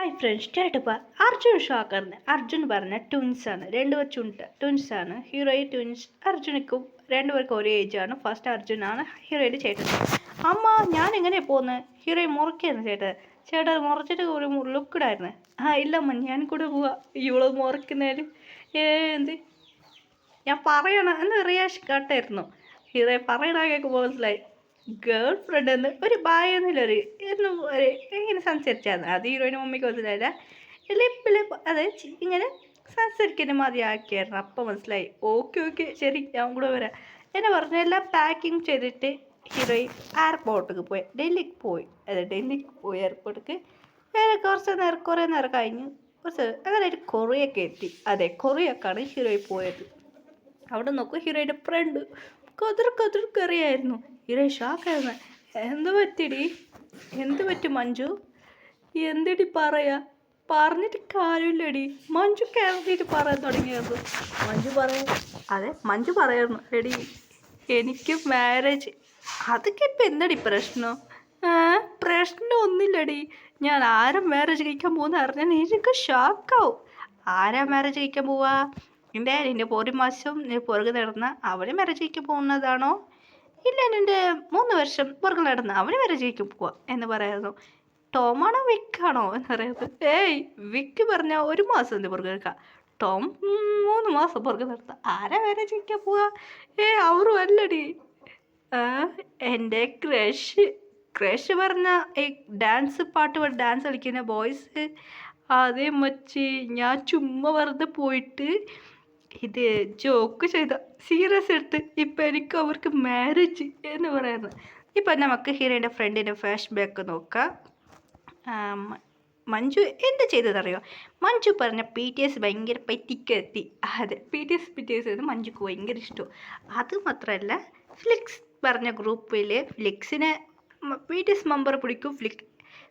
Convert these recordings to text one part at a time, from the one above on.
Hi friends കേട്ടപ്പോൾ അർജുൻ ഷോക്കറിന് അർജുൻ പറഞ്ഞ ട്വിൻസാണ് രണ്ടുപേർ ട്വിൻസാണ് ഹീറോയി ട്വിൻസ് അർജുനക്കും രണ്ടുപേർക്കും ഒരേ ഏജാണ്. ഫസ്റ്റ് അർജുനാണ് ഹീറോയുടെ ചേട്ടൻ. അമ്മ ഞാൻ എങ്ങനെയാണ് പോകുന്നത്? ഹീറോയി മുറയ്ക്കായിരുന്നു ചേട്ടൻ മുറച്ചിട്ട് ഒരു ലുക്കിടായിരുന്നു. ഇല്ലമ്മ ഞാൻ കൂടെ പോവാ ഇവള് മുറയ്ക്കുന്നതിലും എന്ത് ഞാൻ പറയണം എന്ന് റിയാഷ് കേട്ടായിരുന്നു. ഹീറോയെ പറയണ കേൾക്കുമ്പോൾ മനസ്സിലായി ഗേൾ ഫ്രണ്ട് എന്ന് ഒരു ബായ് എന്നൊരു ഇങ്ങനെ സംസാരിച്ചായിരുന്നു. അത് ഹീറോയിൻ്റെ മമ്മിക്ക് മനസ്സിലായില്ല. ലിപ്പിൽ അത് ഇങ്ങനെ സംസാരിക്കുന്ന മതി ആക്കിയായിരുന്നു. അപ്പം മനസ്സിലായി ഓക്കെ ശരി ഞാൻ കൂടെ വരാം എന്നെ പറഞ്ഞു. എല്ലാം പാക്കിങ് ചെയ്തിട്ട് ഹീറോയിൻ എയർപോർട്ടിലേക്ക് പോയി ഡൽഹിക്ക് പോയി എയർപോർട്ടിലേക്ക് കുറേ നേരം കഴിഞ്ഞ് അങ്ങനെ ഒരു കൊറിയൊക്കെ എത്തി. അതെ കൊറിയക്കാണ് ഹീറോയി പോയത്. അവിടെ നോക്കും ഹീറോയിൻ്റെ ഫ്രണ്ട് കതിർ കറിയായിരുന്നു. ഹീറോ ഷോക്കായിരുന്നു. എന്ത് പറ്റി മഞ്ജു? എന്തിടി പറയാ? പറഞ്ഞിട്ട് കാര്യമില്ലടി. മഞ്ജു കയറിയിട്ട് പറയാൻ തുടങ്ങിയത്. മഞ്ജു പറയായിരുന്നു എടി എനിക്ക് മാരേജ്. അതൊക്കെ ഇപ്പം എന്തടി പ്രശ്നം? പ്രശ്നമൊന്നുമില്ലടി. ഞാൻ ആരും മാരേജ് കഴിക്കാൻ പോകുന്ന അറിഞ്ഞാൽ എനിക്ക് ഷോക്കാവും. ആരാ മാരേജ് കഴിക്കാൻ പോവാ? നിൻ്റെ ഒരു മാസം നീ പുറകെ നടന്ന അവന് മാരേജ് കഴിക്കാൻ പോകുന്നതാണോ? ഇല്ല നിൻ്റെ 3 വർഷം പുറകെ നടന്ന അവന് മാരേജ് കഴിക്കാൻ പോവാ എന്ന് പറയായിരുന്നു. ടോമാണോ വിക്കാണോ എന്ന് പറയുന്നത്? വിക്ക് പറഞ്ഞാൽ 1 മാസം എന്ത് പുറകെ നിൽക്കാം. ടോം 3 മാസം പുറകെ നടത്താം. ആരാ മാരേജ് കഴിക്കാൻ പോവാ? അവരും അല്ലടി എൻ്റെ ക്രഷ് പറഞ്ഞ ഈ ഡാൻസ് കളിക്കുന്ന ബോയ്സ്. അതേ മച്ചി ഞാൻ ചുമ്മാ വെറുതെ പോയിട്ട് ഇത് ജോക്ക് ചെയ്ത സീരിയസ് എടുത്ത് ഇപ്പം എനിക്ക് അവർക്ക് മാരേജ് എന്ന് പറയുന്നത്. ഇപ്പം നമുക്ക് ഹീറോയിൻ്റെ ഫ്രണ്ടിൻ്റെ ഫ്ലാഷ് ബാക്ക് നോക്കാം. മഞ്ജു എന്ത് ചെയ്തതറിയോ? മഞ്ജു പറഞ്ഞ PTS ഭയങ്കര പറ്റിക്കെത്തി. അതെ PTS എന്ന് മഞ്ജുക്ക് ഭയങ്കര ഇഷ്ടം. അതുമാത്രമല്ല ഫ്ലിക്സ് പറഞ്ഞ ഗ്രൂപ്പിൽ ഫ്ലിക്സിനെ PTS മെമ്പർ പിടിക്കും,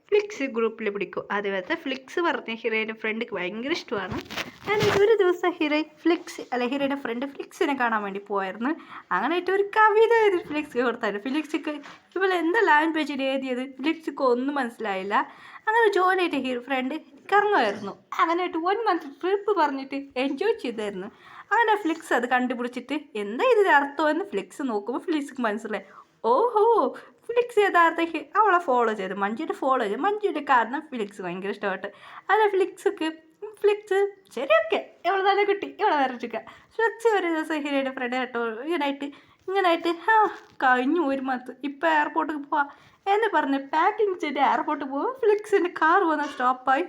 ഫ്ലിക്സ് ഗ്രൂപ്പിൽ പിടിക്കും. അതുപോലത്തെ ഫ്ലിക്സ് പറഞ്ഞ ഹീറോയിൻ്റെ ഫ്രണ്ടിക്ക് ഭയങ്കര ഇഷ്ടമാണ്. അങ്ങനെ ഒരു ദിവസം ഹീറോയിൻ്റെ ഫ്രണ്ട് ഫ്ലിക്സിനെ കാണാൻ വേണ്ടി പോയായിരുന്നു. അങ്ങനെയായിട്ട് ഒരു കവിത എഴുതി ഫ്ലിക്സ് കൊടുത്തായിരുന്നു. ഫ്ലിക്സിക്ക് ഇതുപോലെ എന്താ ലാംഗ്വേജിൽ എഴുതിയത് ഫ്ലിക്സിക്ക് ഒന്നും മനസ്സിലായില്ല. അങ്ങനെ ജോലിയായിട്ട് ഫ്രണ്ട് കറങ്ങുമായിരുന്നു. അങ്ങനെയായിട്ട് 1 മന്ത് ട്രിപ്പ് പറഞ്ഞിട്ട് എൻജോയ് ചെയ്തായിരുന്നു. അങ്ങനെ ഫ്ലിക്സ് അത് കണ്ടുപിടിച്ചിട്ട് എന്താ ഇതിൻ്റെ അർത്ഥമെന്ന് ഫ്ലിക്സ് നോക്കുമ്പോൾ ഫ്ലിക്സിക്ക് മനസ്സിലായി. ഓഹോ ഫ്ലിക്സ് യഥാർത്ഥ അവളെ ഫോളോ ചെയ്തു. മഞ്ജുവിൻ്റെ കാരണം ഫ്ലിക്സ് ഭയങ്കര ഇഷ്ടമായിട്ട്. അങ്ങനെ ഫ്ലിക്സ് ശരി ഓക്കെ ഇവളെ തന്നെ കിട്ടി ഇവളെ വരച്ചിക്കുക. ഫ്ലിക്സ് ഒരു ദിവസം ഹീറോയുടെ ഫ്രണ്ട് കേട്ടോ ഇങ്ങനായിട്ട് കഴിഞ്ഞു 1 മന്ത് ഇപ്പം എയർപോർട്ടിൽ പോവാം എന്ന് പറഞ്ഞ് പാക്കിങ് ചെയ്ത് എയർപോർട്ടിൽ പോകും. ഫ്ലിക്സിൻ്റെ കാർ വന്ന് സ്റ്റോപ്പായി.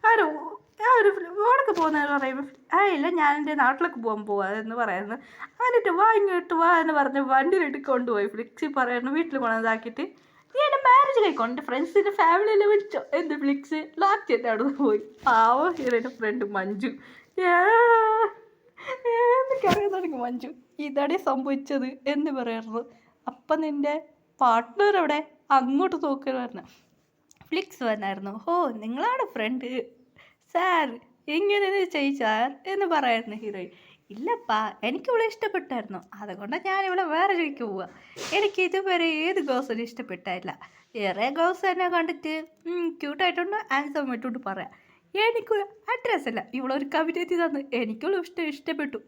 ഒരു ഓടൊക്കെ പോകുന്നതെന്ന് പറയുമ്പോൾ ഇല്ല ഞാൻ എൻ്റെ നാട്ടിലേക്ക് പോവാ എന്ന് പറയുന്നത്. എന്നിട്ട് ഇങ്ങോട്ട് വാ എന്ന് പറഞ്ഞ് വണ്ടിയിലിട്ട് കൊണ്ടുപോയി. ഫ്ലിക്സി പറയുന്നു വീട്ടിൽ കൊണ്ടുവന്നാക്കിയിട്ട് നീ എൻ്റെ മാരേജ് കഴിക്കൊണ്ട് ഫ്രണ്ട്സിൻ്റെ ഫാമിലിയെല്ലാം വിളിച്ചോ എന്ത് ഫ്ലിക്സ് ലോക്ക് ചെയ്ത് അവിടെ പോയി. ഹീറോയുടെ ഫ്രണ്ട് മഞ്ജു എന്നൊക്കെ തുടങ്ങി. മഞ്ജു ഇതാണ് സംഭവിച്ചത് എന്ന് പറയാറുണ്ട്. അപ്പം നിൻ്റെ പാർട്ട്ണർ അവിടെ അങ്ങോട്ട് നോക്കാൻ പറഞ്ഞു. ഫ്ലിക്സ് വന്നായിരുന്നു. നിങ്ങളാണ് ഫ്രണ്ട് സാർ ഇങ്ങനെ ചെയ്യിച്ചാർ എന്ന് പറയായിരുന്നു ഹീറോയിൻ. ഇല്ലപ്പാ എനിക്ക് ഇവിടെ ഇഷ്ടപ്പെട്ടായിരുന്നു, അതുകൊണ്ടാണ് ഞാനിവിടെ വേറെ ജോലിക്ക് പോവുക. എനിക്ക് ഇതുവരെ ഏത് ഗേൾസിനും ഇഷ്ടപ്പെട്ടില്ല. ഏറെ ഗേൾസ് എന്നെ കണ്ടിട്ട് ക്യൂട്ടായിട്ടുണ്ട് ആൻസം ഇട്ടുകൊണ്ട് പറയാം. എനിക്ക് അഡ്രസ്സല്ല ഇവളൊരു കവിത എത്തി തന്നു എനിക്കുള്ള ഇഷ്ടപ്പെട്ടു,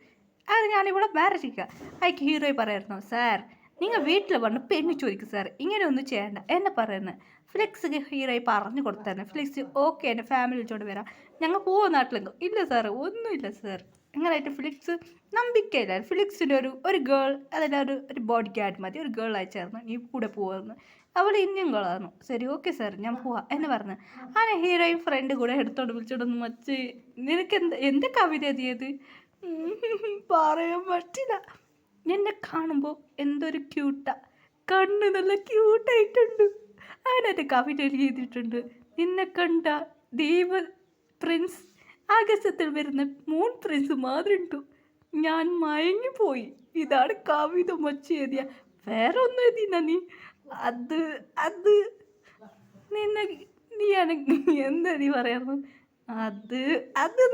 അത് ഞാനിവിടെ വേറെ ചെയ്യുക. അതിക്ക് ഹീറോയി പറയായിരുന്നു. സാർ നിങ്ങൾ വീട്ടിൽ വന്ന് പെണ്ണ് ചോദിക്കും സാർ, ഇങ്ങനെ ഒന്നും ചെയ്യണ്ട എന്നെ പറയുന്നത്. ഫ്ലിക്സ് ഹീറോയി പറഞ്ഞു കൊടുത്തായിരുന്നു. ഫ്ലിക്സ് ഓക്കെ എൻ്റെ ഫാമിലി വിളിച്ചോണ്ട് വരാം ഞങ്ങൾ പോവാൻ നാട്ടിലെങ്കും. ഇല്ല സാർ ഒന്നുമില്ല സാർ. അങ്ങനെയായിട്ട് ഫ്ലിക്സ് നമ്പിക്കയില്ല. ഫ്ലിക്സിൻ്റെ ഒരു ഗേൾ അതിൻ്റെ ഒരു ബോഡി ഗാർഡ് മതി, ഒരു ഗേൾ അയച്ചായിരുന്നു നീ കൂടെ പോവായിരുന്നു. അവൾ ഇന്ത്യൻ ഗേളായിരുന്നു. ശരി ഓക്കെ സാർ ഞാൻ പോവാം എന്ന് പറഞ്ഞു. അങ്ങനെ ഹീറോയും ഫ്രണ്ട് കൂടെ എടുത്തോണ്ട് വിളിച്ചോണ്ടൊന്നും വച്ച് നിനക്ക് എന്ത് കവിത എഴുതിയത്? പറയാൻ പറ്റില്ല. എന്നെ കാണുമ്പോൾ എന്തൊരു ക്യൂട്ടാ, കണ്ണ് നല്ല ക്യൂട്ടായിട്ടുണ്ട്. അതിനകത്ത് കവിത എഴുതിയിട്ടുണ്ട്. നിന്നെ കണ്ട ദൈവ പ്രിൻസ് ആകാശത്തിൽ വരുന്ന മൂൺ പ്രിൻസ് മാതിരിണ്ടു, ഞാൻ മയങ്ങിപ്പോയി. ഇതാണ് കവിത മച്ച് എഴുതിയ. വേറെ ഒന്നും എഴുതിന നീ? അത് നിന്നെ നീയാണ് എന്താ നീ പറയായിരുന്നു? അത്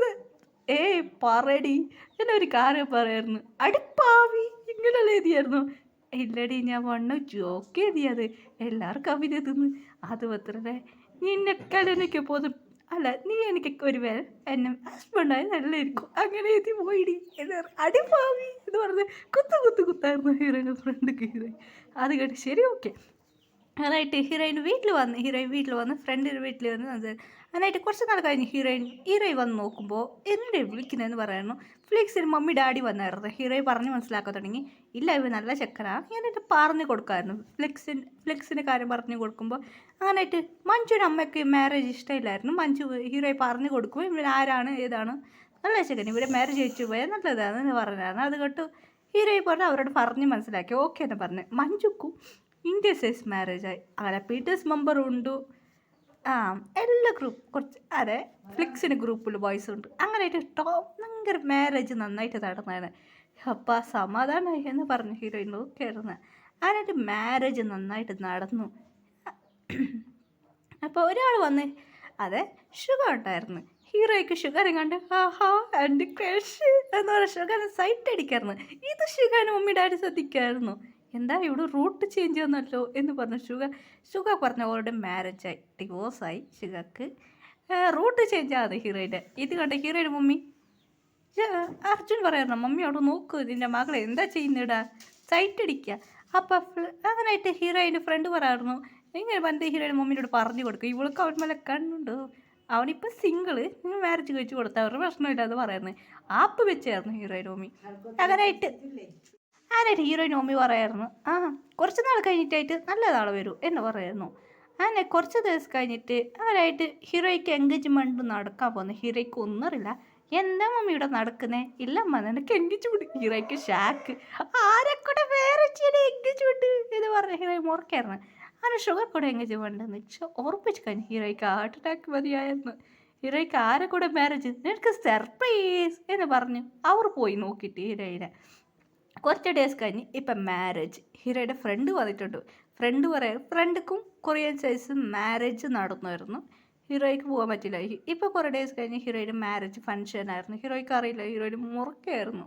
പറയടി എന്നൊരു കാര്യം പറയായിരുന്നു. അടിപ്പാവി ഇങ്ങനെയല്ല എഴുതിയായിരുന്നു. ഇല്ലടി ഞാൻ ജോക്ക് എഴുതിയത് എല്ലാവരും കവിത എഴുതുന്നു. അത് മാത്രമേ നിന്നെ കലനയ്ക്ക് പോകുന്നു അല്ല നീ എനിക്കൊക്കെ ഒരു വേല എന്നെ ഹസ്ബൻഡായി നല്ലതായിരിക്കും അങ്ങനെ എത്തി പോയിടി എന്ന് പറഞ്ഞ് അടിപ്പാവി എന്ന് പറഞ്ഞ് കുത്തായിരുന്നു ഹീറോയിൻ്റെ ഫ്രണ്ടൊക്കെ ഹീറോയിൻ. അത് കേട്ട് ശരി ഓക്കെ. അതായിട്ട് ഹീറോയിൻ വീട്ടിൽ വന്ന് ഫ്രണ്ടിൻ്റെ വീട്ടിൽ വന്ന് അതിനായിട്ട് കുറച്ച് നാൾ കഴിഞ്ഞ് ഹീറോയിൻ വന്ന് നോക്കുമ്പോൾ എന്തിനാ വിളിക്കുന്നതെന്ന് പറയുന്നു. ഫ്ലിക്സിന് മമ്മി ഡാഡി വന്നായിരുന്നു. ഹീറോയി പറഞ്ഞ് മനസ്സിലാക്കാൻ തുടങ്ങി. ഇല്ല ഇവ നല്ല ചെക്കനാണ് ഞാനായിട്ട് പറഞ്ഞു കൊടുക്കാമായിരുന്നു. ഫ്ലിക്സിൻ്റെ കാര്യം പറഞ്ഞു കൊടുക്കുമ്പോൾ അങ്ങനായിട്ട് മഞ്ജുവിൻ്റെ അമ്മയ്ക്ക് മാരേജ് ഇഷ്ടമില്ലായിരുന്നു. മഞ്ജു ഹീറോയി പറഞ്ഞു കൊടുക്കുമ്പോൾ ഇവർ ആരാണ് ഏതാണ് നല്ല ചെക്കൻ ഇവരെ മാരേജ് കഴിച്ചു പോയാൽ നല്ലതാണെന്ന് പറഞ്ഞായിരുന്നു. അത് കേട്ട് ഹീറോയി പറഞ്ഞ് അവരോട് പറഞ്ഞ് മനസ്സിലാക്കി ഓക്കെ എന്ന് പറഞ്ഞ് മഞ്ജുക്കും ഇൻഡ്യസൈസ് മാരേജായി. അങ്ങനെ പീറ്റേഴ്സ് മെമ്പർ ഉണ്ട്. ആ എല്ലാ കുറച്ച് അതെ ഫ്ലിക്സിൻ്റെ ഗ്രൂപ്പിൽ ബോയ്സ് ഉണ്ട്. അങ്ങനെയായിട്ട് ഭയങ്കര മാരേജ് നന്നായിട്ട് നടന്നതാണ്. അപ്പം സമാധാനമായി എന്ന് പറഞ്ഞു ഹീറോയിൻ നോക്കിയായിരുന്നു. അങ്ങനെയായിട്ട് മാരേജ് നന്നായിട്ട് നടന്നു. അപ്പോൾ ഒരാൾ വന്ന് അതെ ഷുഗർ ഉണ്ടായിരുന്നു. ഹീറോയ്ക്ക് ഷുഗർ കണ്ട് ആഹാ എൻ്റെ ക്രഷ് എന്ന് പറഞ്ഞ ഷുഗറിന് സൈറ്റ് അടിക്കായിരുന്നു. ഇത് ഷുഗറിന് മമ്മി ഡാഡി ശ്രദ്ധിക്കായിരുന്നു. എന്താ ഇവിടെ റൂട്ട് ചേഞ്ച് ചെയ്യുന്നല്ലോ എന്ന് പറഞ്ഞു ഷുഗർ പറഞ്ഞ അവരുടെ മാരേജായി ഡിവോഴ്സായി. ഷുഗർക്ക് റൂട്ട് ചേഞ്ച് ആകാതെ ഹീറോയിൻ്റെ ഇത് കണ്ട ഹീറോയിൻ്റെ മമ്മി അർജുൻ പറയാറുണ്ട് മമ്മി അവിടെ നോക്കൂ നിൻ്റെ മകളെ എന്താ ചെയ്യുന്നിടാ സൈറ്റ് അടിക്കുക. അപ്പം അങ്ങനായിട്ട് ഹീറോയിൻ്റെ ഫ്രണ്ട് പറയാറുന്നു ഇങ്ങനെ പണ്ട് ഹീറോയിൻ്റെ മമ്മീനോട് പറഞ്ഞു കൊടുക്കും ഇവൾക്ക് അവൻ മേലെ കണ്ണുണ്ടോ അവനിപ്പോൾ സിംഗിള് നിങ്ങൾ മാരേജ് കഴിച്ച് കൊടുത്താൽ അവരുടെ പ്രശ്നമില്ലാതെ പറയുന്നത് ആപ്പ് വെച്ചായിരുന്നു ഹീറോയിൻ്റെ മമ്മി. അങ്ങനായിട്ട് ഹീറോയിൻ മമ്മി പറയായിരുന്നു കുറച്ച് നാൾ കഴിഞ്ഞിട്ടായിട്ട് നല്ല നാൾ വരൂ എന്ന് പറയായിരുന്നു. അങ്ങനെ കുറച്ച് ദിവസം കഴിഞ്ഞിട്ട് അവരായിട്ട് ഹീറോയ്ക്ക് എൻഗേജ്മെൻറ്റ് നടക്കാൻ പോകുന്നു. ഹീറോയ്ക്ക് ഒന്നും അറിയില്ല. എന്താ മമ്മി ഇവിടെ നടക്കുന്നേ ഇല്ലമ്മ നിനക്ക് എൻഗേജ്മെൻറ്റ്. ഹീറോയ്ക്ക് ഷാക്ക് ആരെക്കൂടെ വേറെ എൻഗേജ്മെൻറ്റ് എന്ന് പറഞ്ഞ ഹീറോയി മുറക്കായിരുന്നു. അങ്ങനെ ഷുഗർ കൂടെ എൻഗേജ്മെൻറ്റ് എന്ന് വെച്ചാൽ ഉറപ്പിച്ച് കഴിഞ്ഞു. ഹീറോയ്ക്ക് ഹാർട്ട് അറ്റാക്ക് മതിയായിരുന്നു. ഹീറോയ്ക്ക് ആരെ കൂടെ മാരേജ് നിനക്ക് സർപ്രൈസ് എന്ന് പറഞ്ഞു അവർ പോയി നോക്കിയിട്ട് ഹീറോയിനെ. കുറച്ച് ഡേയ്സ് കഴിഞ്ഞ് ഇപ്പം മാരേജ് ഹീറോയുടെ ഫ്രണ്ട് വന്നിട്ടുണ്ട്. ഫ്രണ്ടിക്കും കൊറിയൻ സൈസ് മാരേജ് നടന്നുമായിരുന്നു. ഹീറോയ്ക്ക് പോകാൻ പറ്റില്ല. ഇപ്പോൾ കുറേ ഡേയ്സ് കഴിഞ്ഞ് ഹീറോയുടെ മാരേജ് ഫങ്ഷൻ ആയിരുന്നു. ഹീറോയ്ക്ക് അറിയില്ല ഹീറോയിന് മുറക്കായിരുന്നു.